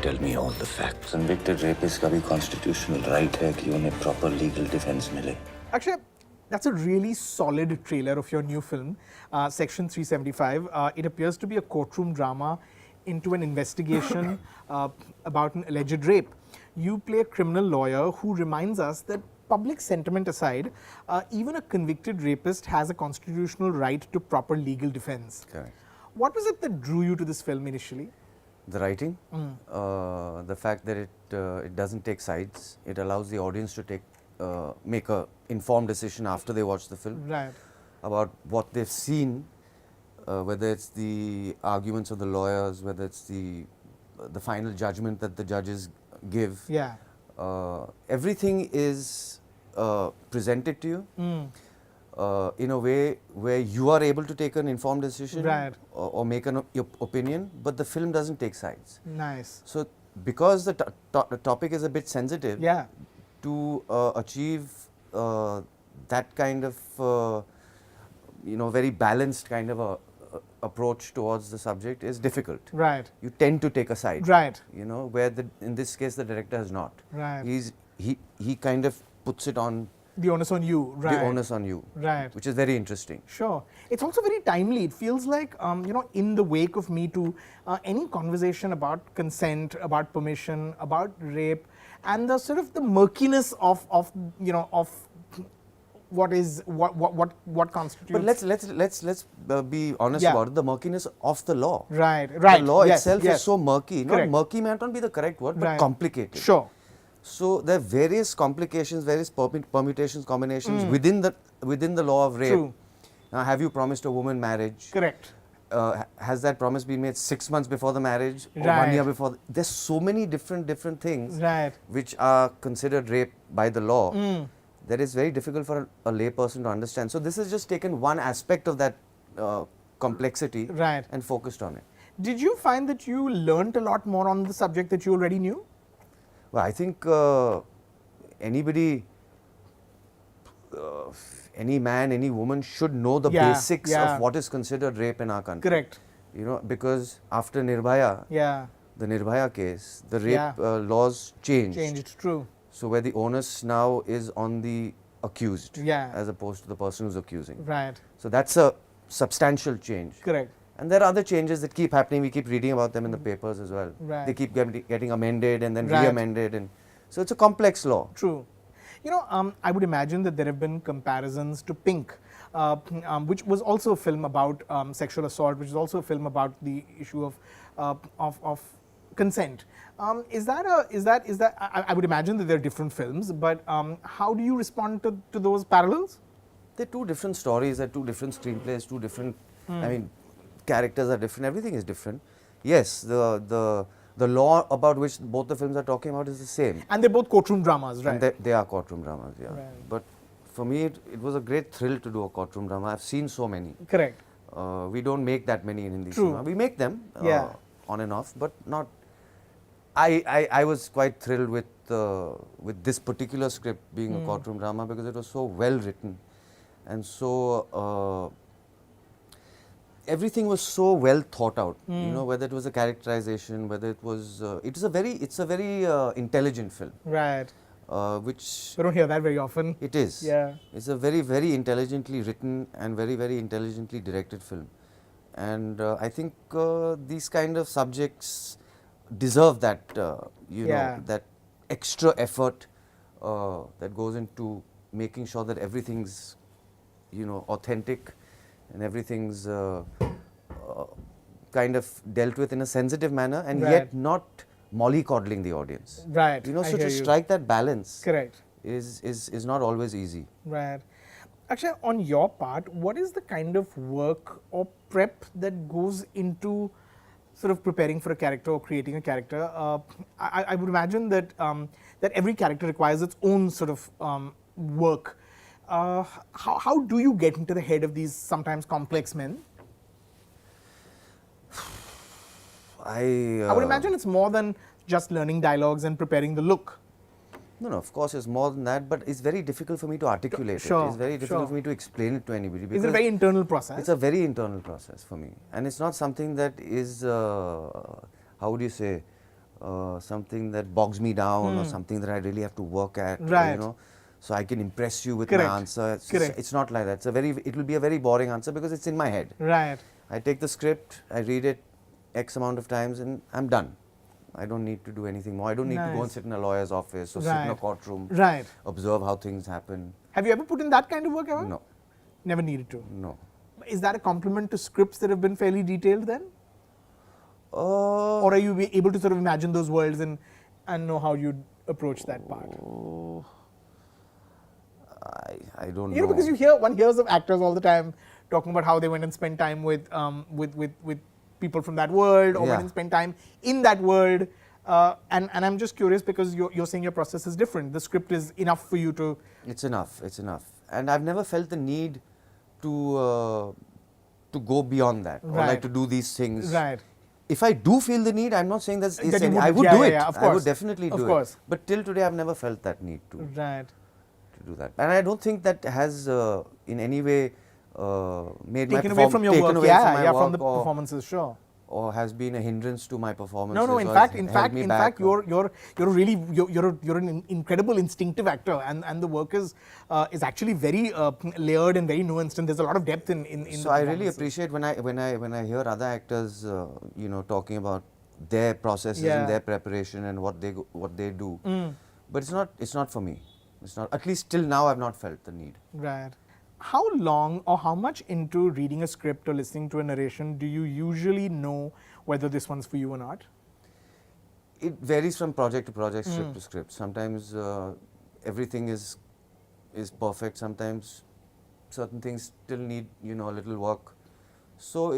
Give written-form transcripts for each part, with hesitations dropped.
Tell me all the facts. Convicted rapist का भी constitutional right है कि उन्हें proper legal defense मिले. Akshay, that's a really solid trailer of your new film, Section 375. It appears to be a courtroom drama into an investigation about an alleged rape. You play a criminal lawyer who reminds us that public sentiment aside, even a convicted rapist has a constitutional right to proper legal defense. Correct. What was it that drew you to this film initially? The writing, the fact that it doesn't take sides, it allows the audience to make a informed decision after they watch the film Right. about what they've seen, whether it's the arguments of the lawyers, whether it's the final judgment that the judges give. Yeah. Everything is presented to you in a way where you are able to take an informed decision Right. or make an opinion, but the film doesn't take sides. Nice. So, because the topic is a bit sensitive, Yeah. to achieve that kind of very balanced kind of a approach towards the subject is difficult. Right. You tend to take a side. Right. Where in this case the director has not. Right. He kind of puts it on The onus on you. Right. the onus on you. Right. Which is very interesting. Sure. It's also very timely. It feels like, in the wake of Me Too, any conversation about consent, about permission, about rape, and the sort of the murkiness of what constitutes. But let's be honest Yeah. about it. The murkiness of the law. Right. Right. The law Yes, itself yes. is so murky. Correct. Murky may not be the correct word, but Right. complicated. Sure. So there are various complications, various permutations, combinations within the law of rape. True. Now, have you promised a woman marriage? Correct. Has that promise been made 6 months before the marriage or Right. 1 year before? There's so many different things Right. which are considered rape by the law that is very difficult for a lay person to understand. So this has just taken one aspect of that complexity Right. and focused on it. Did you find that you learnt a lot more on the subject that you already knew? Well, I think anybody, any man, any woman should know the Yeah, basics yeah. of what is considered rape in our country. Correct. Because after Nirbhaya, Yeah. the Nirbhaya case, the rape Yeah. laws changed. Changed. True. So where the onus now is on the accused Yeah. as opposed to the person who's accusing. Right. So that's a substantial change. Correct. And there are other changes that keep happening. We keep reading about them in the papers as well. Right. They keep getting amended and then Right. re-amended. And so it's a complex law. True. I would imagine that there have been comparisons to Pink, which was also a film about sexual assault, which is also a film about the issue of consent. I would imagine that there are different films, but how do you respond to those parallels? They're two different stories, they're two different screenplays, two different, characters are different, everything is different. Yes, the law about which both the films are talking about is the same. And they're both courtroom dramas, right? And they are courtroom dramas, yeah. Right. But for me, it was a great thrill to do a courtroom drama. I've seen so many. Correct. We don't make that many in Hindi True. cinema. We make them Yeah. on and off, but not. I was quite thrilled with this particular script being a courtroom drama because it was so well written, and so everything was so well thought out. Whether it was a characterization, whether it was it's a very intelligent film, Right. which We don't hear that very often. it is. Yeah. It's a very intelligently written and very intelligently directed film. And I think these kind of subjects deserve that, Yeah. that extra effort that goes into making sure that everything's, authentic and everything's kind of dealt with in a sensitive manner and Right. yet not mollycoddling the audience. Right. I So hear to you. strike that balance Correct. is not always easy. Right. Actually, on your part, what is the kind of work or prep that goes into sort of preparing for a character or creating a character? I would imagine that that every character requires its own sort of work. How do you get into the head of these sometimes complex men? I would imagine it's more than just learning dialogues and preparing the look. No, of course it's more than that, but it's very difficult for me to articulate Sure, it. It's very difficult sure. for me to explain it to anybody. Is because it a very internal process? It's a very internal process for me. And it's not something that is, how would you say, something that bogs me down or something that I really have to work at, Right. you know, so I can impress you with Correct. my answer. Correct. It's not like that. It will be a very boring answer because it's in my head. Right. I take the script, I read it X amount of times and I'm done. I don't need to do anything more. I don't need to go and Nice. sit in a lawyer's office or sit in a Right. courtroom, Right. observe how things happen. Have you ever put in that kind of work ever? No, Never needed to. no. Is that a compliment to scripts that have been fairly detailed then? Or are you able to sort of imagine those worlds and know how you'd approach that part? I don't You know, know. because one hears of actors all the time talking about how they went and spent time with people from that world, or Yeah. went and spent time in that world. And I'm just curious because you're saying your process is different. The script is enough for you to. It's enough. It's enough. And I've never felt the need to go beyond that or Right. like to do these things. Right. If I do feel the need, I'm not saying that's That you essential. would- I would yeah, do it. yeah, of I course. would definitely Of do course. it. But till today, I've never felt that need to Right. do that. And I don't think that has in any way made my Taken away from your taken work. away Yeah, from my yeah, work from the or, performances, sure. or has been a hindrance to my performance. No, in fact, you're an incredible instinctive actor, and the work is actually very layered and very nuanced, and there's a lot of depth in. So the I really performances. appreciate when I hear other actors, you know, talking about their processes Yeah. and their preparation and what they do. But it's not for me. It's not. At least till now, I've not felt the need. Right. How long or how much into reading a script or listening to a narration do you usually know whether this one's for you or not? It varies from project to project, script to script. Sometimes everything is perfect. Sometimes certain things still need, you know, a little work. So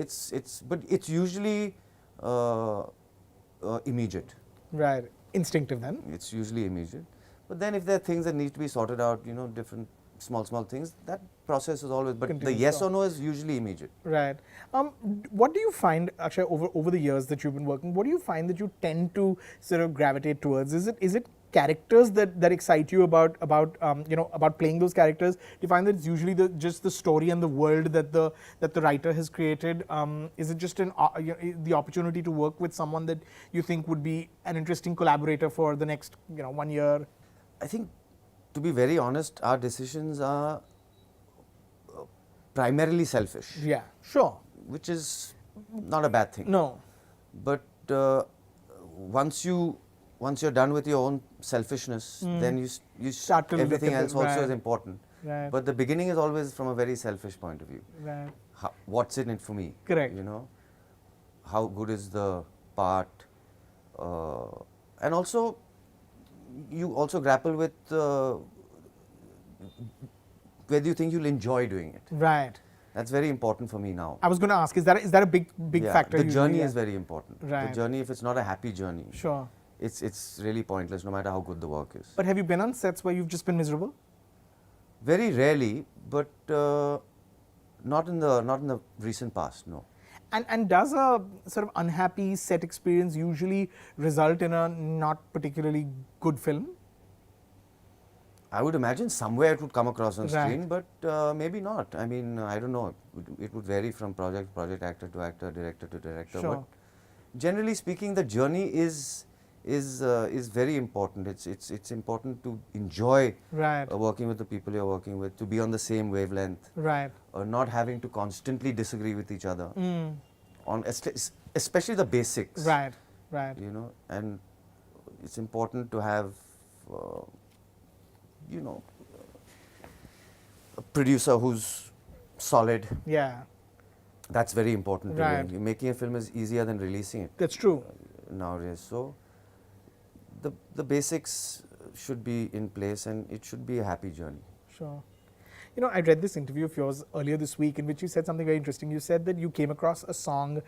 but it's usually immediate. Right. Instinctive then. It's usually immediate. But then if there are things that need to be sorted out, you know, different small things, that process is always, but the Continues yes on. or no is usually immediate. Right. What do you find, Akshay, over the years that you've been working, what do you find that you tend to sort of gravitate towards? Is it characters that excite you about playing those characters? Do you find that it's usually just the story and the world that the writer has created? Is it just the opportunity to work with someone that you think would be an interesting collaborator for the next 1 year? I think, to be very honest, our decisions are primarily selfish. Yeah, sure. Which is not a bad thing. No. But once you're done with your own selfishness, then you Start to look everything at else the- also right. is important. Right. But the beginning is always from a very selfish point of view. Right. What's in it for me? Correct. You know, how good is the part, and also you also grapple with whether you think you'll enjoy doing it. Right. That's very important for me now. I was going to ask, is that a big Yeah, factor? the usually? journey Yeah. is very important. Right. The journey, if it's not a happy journey, Sure. it's really pointless, no matter how good the work is. But have you been on sets where you've just been miserable? Very rarely, but not in the recent past. No. And does a sort of unhappy set experience usually result in a not particularly good film? I would imagine somewhere it would come across on Right. screen, but maybe not. I mean, I don't know. It would vary from project, actor to actor, director to director. Sure. But generally speaking, the journey is very important. It's important to enjoy Right. working with the people you're working with, to be on the same wavelength, Right. not having to constantly disagree with each other Mm. on especially the basics. Right. Right. You know, and it's important to have. You know, a producer who's solid. Yeah. That's very important. Right. Making a film is easier than releasing it That's true. nowadays. So the basics should be in place, and it should be a happy journey. Sure. You know, I read this interview of yours earlier this week in which you said something very interesting. You said that you came across a song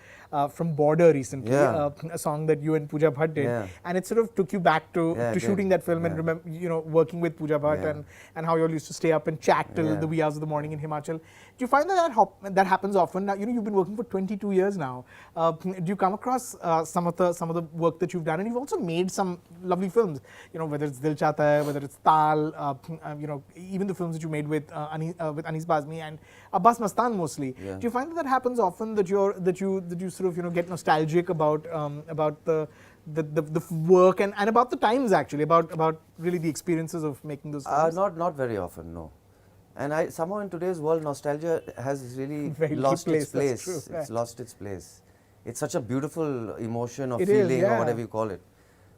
from Border recently, Yeah. a song that you and Pooja Bhatt did, Yeah. and it sort of took you back to Yeah, it did. shooting that film and Yeah. remember, working with Pooja Bhatt Yeah. and how you all used to stay up and chat till Yeah. the wee hours of the morning in Himachal. Do you find that happens often? Now, you've been working for 22 years now. Do you come across some of the work that you've done, and you've also made some lovely films? Whether it's Dil Chahta Hai, whether it's Taal, even the films that you made with with Anis Bazmi and Abbas Mastan mostly. Yeah. Do you find that happens often, that you sort of get nostalgic about the work and about the times, actually, about really the experiences of making those films? Not very often, no. And somehow in today's world, nostalgia has really Very lost its place, that's place. true, It's right. lost its place. It's such a beautiful emotion or It is, feeling yeah. or whatever you call it.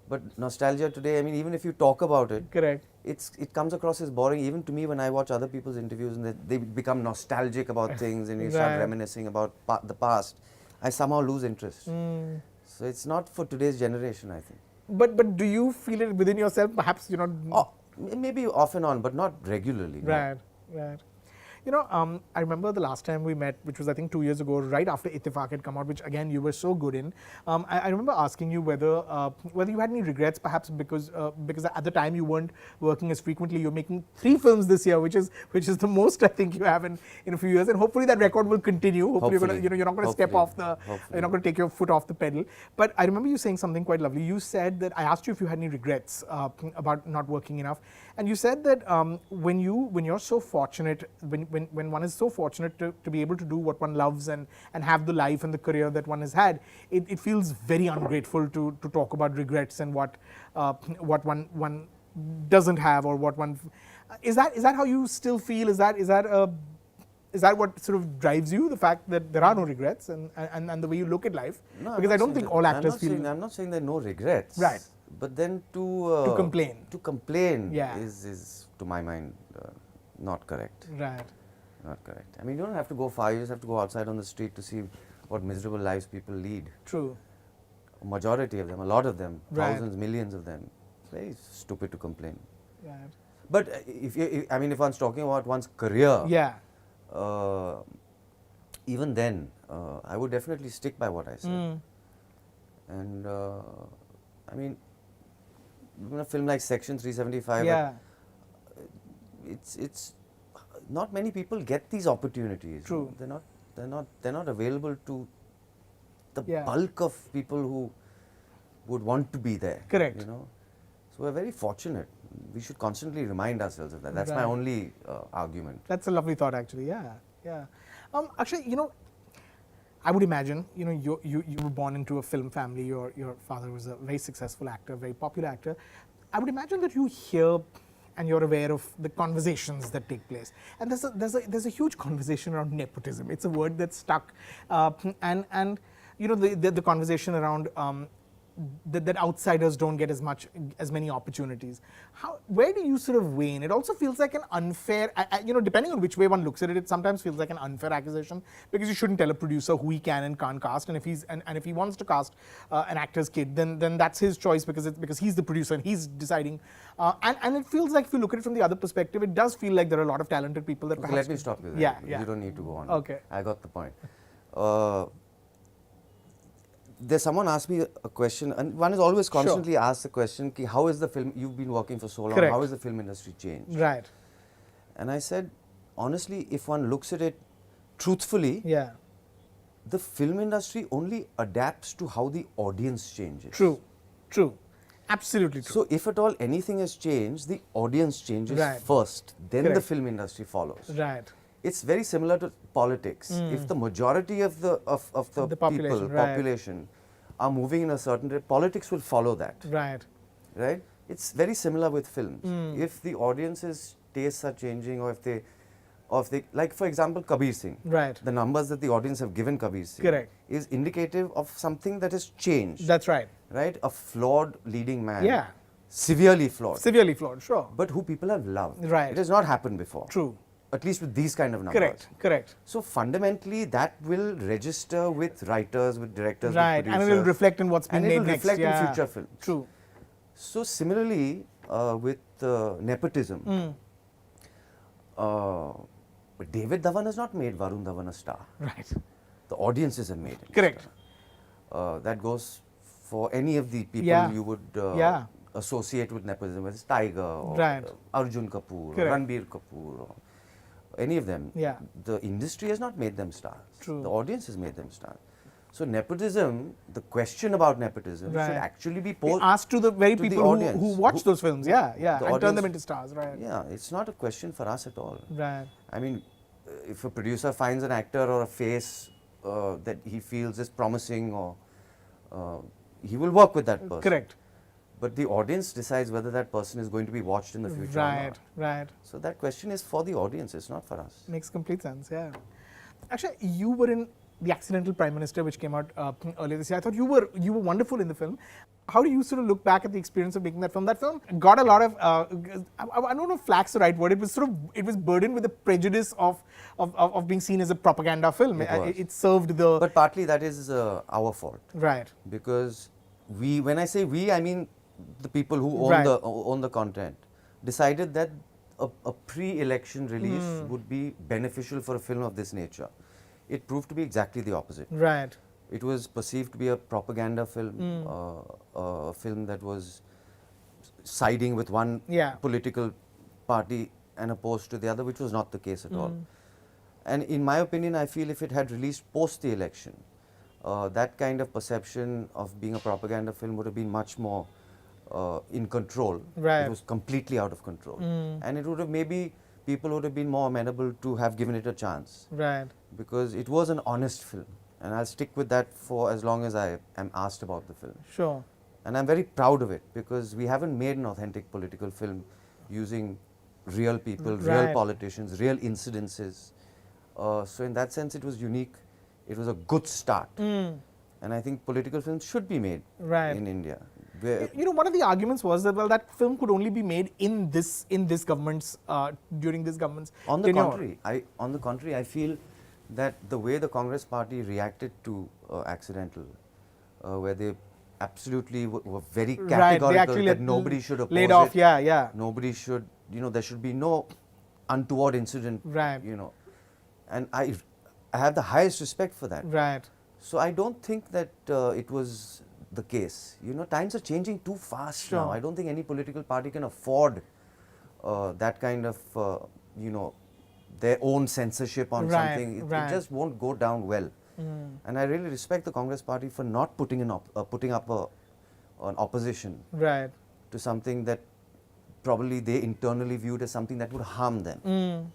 But nostalgia today, I mean, even if you talk about it, Correct. it comes across as boring. Even to me, when I watch other people's interviews and they become nostalgic about things and you start Right. reminiscing about the past, I somehow lose interest. So it's not for today's generation, I think. But do you feel it within yourself? Perhaps you're not. Oh, maybe off and on, but not regularly. no. Right, right. You know, I remember the last time we met, which was I think 2 years ago, right after Ittifaq had come out, which again you were so good in. I remember asking you whether you had any regrets, perhaps because at the time you weren't working as frequently. You're making 3 films this year, which is the most I think you have in a few years, and hopefully that record will continue. Hopefully, you're not going to step off you're not going to take your foot off the pedal. But I remember you saying something quite lovely. You said that I asked you if you had any regrets about not working enough, and you said that when you're so fortunate, when one is so fortunate to be able to do what one loves and have the life and the career that one has had, it feels very ungrateful to talk about regrets and what one doesn't have, or what one is that how you still feel? Is that what sort of drives you, the fact that there are no regrets and the way you look at life? No, Because I don't think all actors feel. I'm not saying there are no regrets. Right. But then to complain. To complain Yeah. is to my mind not correct. Right. Not correct. I mean, you don't have to go far. You just have to go outside on the street to see what miserable lives people lead. True. A majority of them, a lot of them, Right. thousands, millions of them. It's very stupid to complain. Right. But if one's talking about one's career, Yeah. even then, I would definitely stick by what I said. And I mean, even a film like Section 375, Yeah. it's not many people get these opportunities. True. They're not available to the Yeah. bulk of people who would want to be there. Correct. You know, so we're very fortunate. We should constantly remind ourselves of that. That's my Right. only argument. That's a lovely thought, actually. Yeah, yeah. Actually, you know, I would imagine, you know, you were born into a film family. Your father was a very successful actor, very popular actor. I would imagine that you hear and you're aware of the conversations that take place. And there's a huge conversation around nepotism. It's a word that's stuck, and you know, the conversation around that outsiders don't get as many opportunities. Where do you sort of weigh in? It also feels like an unfair, you know, depending on which way one looks at it, it sometimes feels like an unfair accusation, because you shouldn't tell a producer who he can and can't cast, and if he wants to cast an actor's kid, then that's his choice, because he's the producer and he's deciding. And it feels like, if you look at it from the other perspective, it does feel like there are a lot of talented people that Okay, perhaps. let me stop you there. Yeah, yeah. You don't need to go on. Okay. I got the point. There's someone asked me a question, and one is always constantly asked the question, ki, how is the film, you've been working for so long, Correct. how has the film industry changed? Right. And I said, honestly, if one looks at it truthfully, Yeah. the film industry only adapts to how the audience changes. True. True. Absolutely true. So if at all anything has changed, the audience changes Right. first, then the Correct. film industry follows. Right. It's very similar to politics. If the majority of the The population, people, right. population are moving in a certain direction, politics will follow that. Right. Right? It's very similar with films. If the audience's tastes are changing, or if they, like for example, Kabir Singh. Right. The numbers that the audience have given Kabir Singh Correct. is indicative of something that has changed. That's right. Right? A flawed leading man. Yeah. Severely flawed. Severely flawed, sure. But who people have loved. Right. It has not happened before. True. At least with these kind of numbers. Correct. Correct. So fundamentally, that will register with writers, with directors, Right. with producers. And it will reflect in what's being and it made will next. reflect Yeah. in future films. True. So similarly, with nepotism, David Dhawan has not made Varun Dhawan a star. Right. The audiences have made him. Correct. That goes for any of the people Yeah. you would Yeah. associate with nepotism, whether it's Tiger or Right. Arjun Kapoor, or Correct. Ranbir Kapoor, or any of them. Yeah. The industry has not made them stars. True. The audience has made them stars. So nepotism, the question about nepotism Right. should actually be Be posed asked to the very to the people audience who watch those films, yeah, the and turn audience- them into stars, right? Yeah, it's not a question for us at all. Right. I mean, if a producer finds an actor or a face that he feels is promising, or he will work with that person. Correct. But the audience decides whether that person is going to be watched in the future or Right, not. right. So that question is for the audience, it's not for us. Makes complete sense, yeah. Actually, you were in The Accidental Prime Minister, which came out earlier this year. I thought you were wonderful in the film. How do you sort of look back at the experience of making that film? That film got a lot of, I don't know if flack's the right word, it was burdened with the prejudice of being seen as a propaganda film. It served the... But partly that is our fault. Right. Because we, when I say we, I mean the people who own, Right. own the content, decided that a pre-election release would be beneficial for a film of this nature. It proved to be exactly the opposite. Right. It was perceived to be a propaganda film, a film that was siding with one Yeah. political party and opposed to the other, which was not the case at all. And in my opinion, I feel if it had released post the election, that kind of perception of being a propaganda film would have been much more in control. Right. It was completely out of control. And it would have maybe, people would have been more amenable to have given it a chance. Right. Because it was an honest film. And I'll stick with that for as long as I am asked about the film. Sure. And I'm very proud of it because we haven't made an authentic political film using real people, real Right. politicians, real incidences. So in that sense, it was unique. It was a good start. And I think political films should be made Right. in India. Where You know, one of the arguments was that, well, that film could only be made in this government's, during this government's on the tenure. contrary, I feel that the way the Congress party reacted to Accidental, where they absolutely were very Right, categorical they actually that nobody should oppose laid off, it. yeah. Nobody should, there should be no untoward incident, Right. And I have the highest respect for that. Right. So I don't think that it was the case. Times are changing too fast Sure. now. I don't think any political party can afford that kind of, their own censorship on Right, something. It right. just won't go down well. And I really respect the Congress party for not putting up an opposition Right. to something that probably they internally viewed as something that would harm them,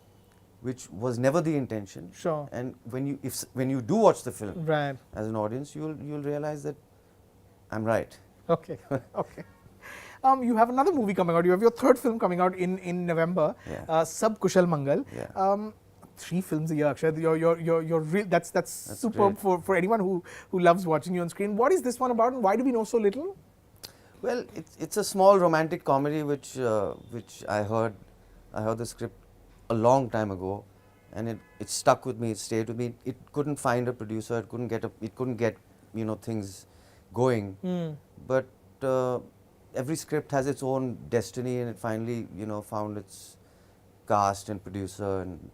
which was never the intention. Sure. And when you do watch the film Right. as an audience, you'll realize that I'm right. Okay. Okay. You have another movie coming out. You have your third film coming out in November. Yeah. Sab Kushal Mangal. Yeah. 3 films a year, Akshay. You're real. That's superb great. for anyone who loves watching you on screen. What is this one about, and why do we know so little? Well, it's a small romantic comedy which I heard the script a long time ago, and it stuck with me. It stayed with me. It couldn't find a producer. It couldn't get things going. But every script has its own destiny, and it finally found its cast and producer, and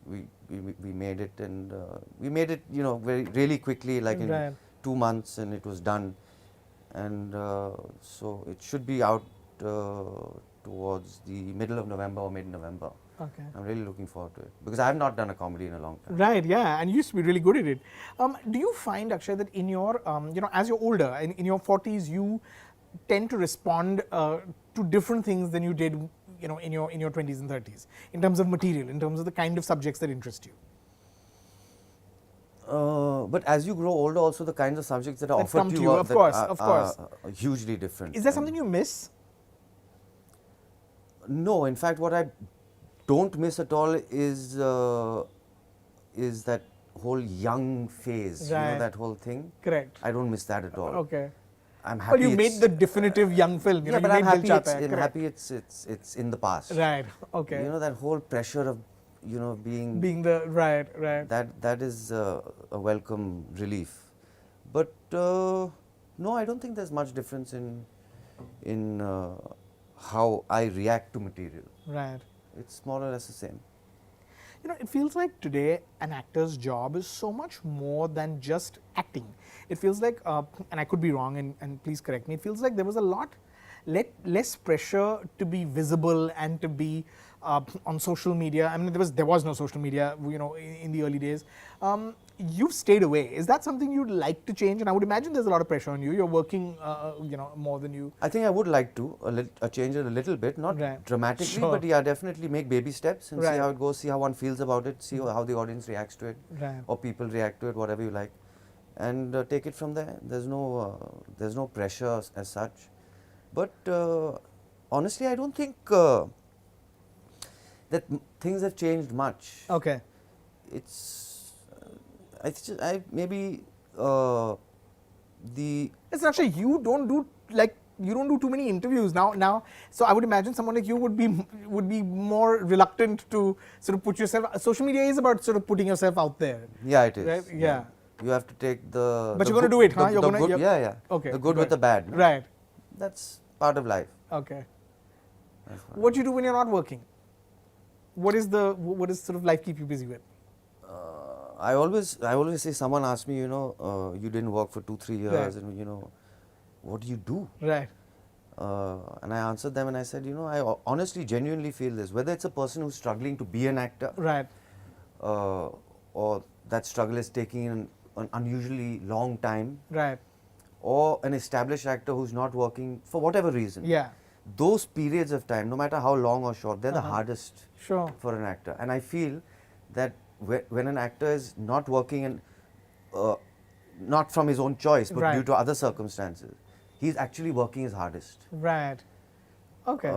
we made it, and we made it really quickly, like in Right. 2 months, and it was done. And so it should be out towards the middle of November or mid-November. Okay. I'm really looking forward to it because I have not done a comedy in a long time. Right, yeah, and you used to be really good at it. Do you find, Akshay, that in your, as you're older, in your 40s, you tend to respond to different things than you did, in your 20s and 30s, in terms of material, in terms of the kind of subjects that interest you? But as you grow older, also the kinds of subjects that are That offered come to to you you, are, of that course, are, of course. are hugely different. Is there And something you miss? No, in fact, what I don't miss at all is that whole young phase. Right. That whole thing. Correct. I don't miss that at all. Okay. I'm happy. But you made the definitive young film. Yeah, You but made I'm happy. Dil Chahta Hai, correct. Happy it's in the past. Right. Okay. That whole pressure of being the right. that is a welcome relief. But no, I don't think there's much difference in how I react to material. Right. It's more or less the same. It feels like today an actor's job is so much more than just acting. It feels like, and I could be wrong, and please correct me, it feels like there was a lot less pressure to be visible and to be on social media. I mean, there was no social media, in the early days. You've stayed away. Is that something you'd like to change? And I would imagine there's a lot of pressure on you. You're working, more than you. I think I would like to change it a little bit, not dramatically, but yeah, definitely make baby steps and see how it goes, see how one feels about it, see how the audience reacts to it, or people react to it, whatever you like, and take it from there. There's no pressure as such, but honestly, I don't think that things have changed much. Okay. Maybe It's actually you don't do too many interviews now. So I would imagine someone like you would be more reluctant to sort of put yourself. Social media is about sort of putting yourself out there. Yeah, it is. Right? Yeah. You have to take the. But you're going to do it, huh? You're good, yeah. Okay. The good with the bad. No? Right. That's part of life. Okay. What do you do when you're not working? What is sort of life keep you busy with? I always say, someone asked me, you didn't work for 2-3 years, and what do you do? Right. And I answered them and I said, I honestly, genuinely feel this. Whether it's a person who's struggling to be an actor, right, or that struggle is taking an unusually long time, right, or an established actor who's not working for whatever reason. Yeah. Those periods of time, no matter how long or short, they're the hardest for an actor. And I feel that when an actor is not working and not from his own choice, but due to other circumstances, he's actually working his hardest. Right. Okay.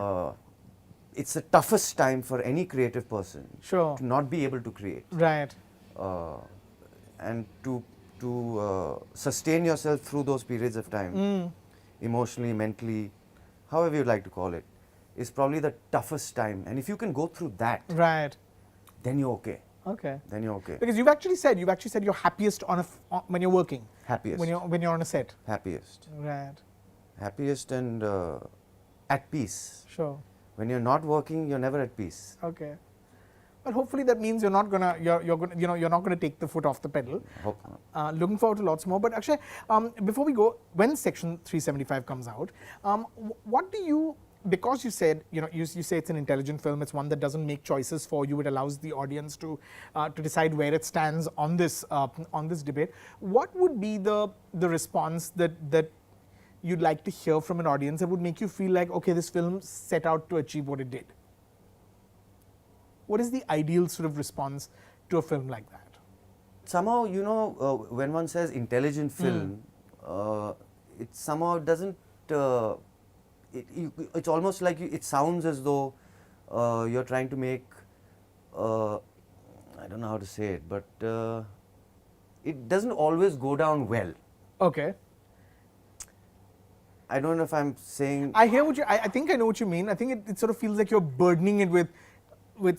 It's the toughest time for any creative person to not be able to create. Right. And to sustain yourself through those periods of time, emotionally, mentally, however you like to call it, is probably the toughest time. And if you can go through that, then you're okay. Okay. Then you're okay. Because you've actually said you're happiest when you're working. Happiest. When you're on a set. Happiest. Right. Happiest and at peace. Sure. When you're not working, you're never at peace. Okay. Well, hopefully that means you're not gonna take the foot off the pedal. Hope not. Looking forward to lots more. But Akshay, before we go, when Section 375 comes out, what do you? Because you said you say it's an intelligent film. It's one that doesn't make choices for you. It allows the audience to decide where it stands on this debate. What would be the response that you'd like to hear from an audience that would make you feel like, okay, this film set out to achieve what it did? What is the ideal sort of response to a film like that? Somehow, when one says intelligent film, it somehow doesn't. It's almost like it sounds as though you're trying to make. I don't know how to say it, but it doesn't always go down well. Okay. I don't know if I'm saying. I hear what you. I think I know what you mean. I think it sort of feels like you're burdening it with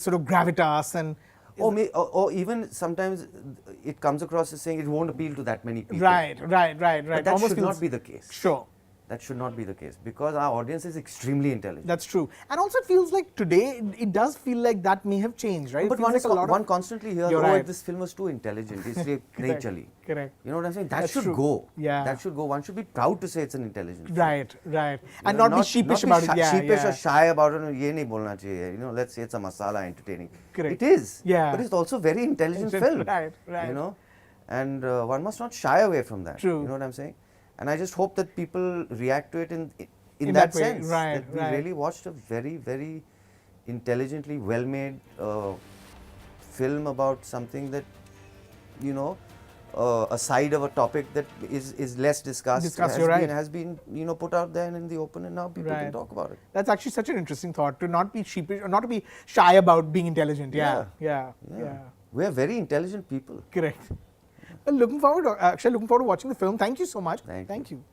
sort of gravitas and. Or even sometimes it comes across as saying it won't appeal to that many people. Right. But that Almost should not be the case. Sure. That should not be the case because our audience is extremely intelligent. That's true. And also it feels like today, it does feel like that may have changed, right? But one constantly hears, this film was too intelligent. Correct. You know what I'm saying? That should go. Yeah. That should go. One should be proud to say it's an intelligent film. Right. And not be sheepish about it. Sheepish or shy about it. Ye nahi bolna chahiye. Let's say it's a masala entertaining. Correct. It is. Yeah. But it's also a very intelligent film. Right. And one must not shy away from that. True. You know what I'm saying? And I just hope that people react to it in that sense. Right. That we really watched a very, very intelligently well-made film about something that, a side of a topic that is less discussed. Has been put out there and in the open, and now people can talk about it. That's actually such an interesting thought, to not be sheepish or not to be shy about being intelligent. Yeah. We are very intelligent people. Correct. Well, looking forward to watching the film. Thank you so much. Thank you.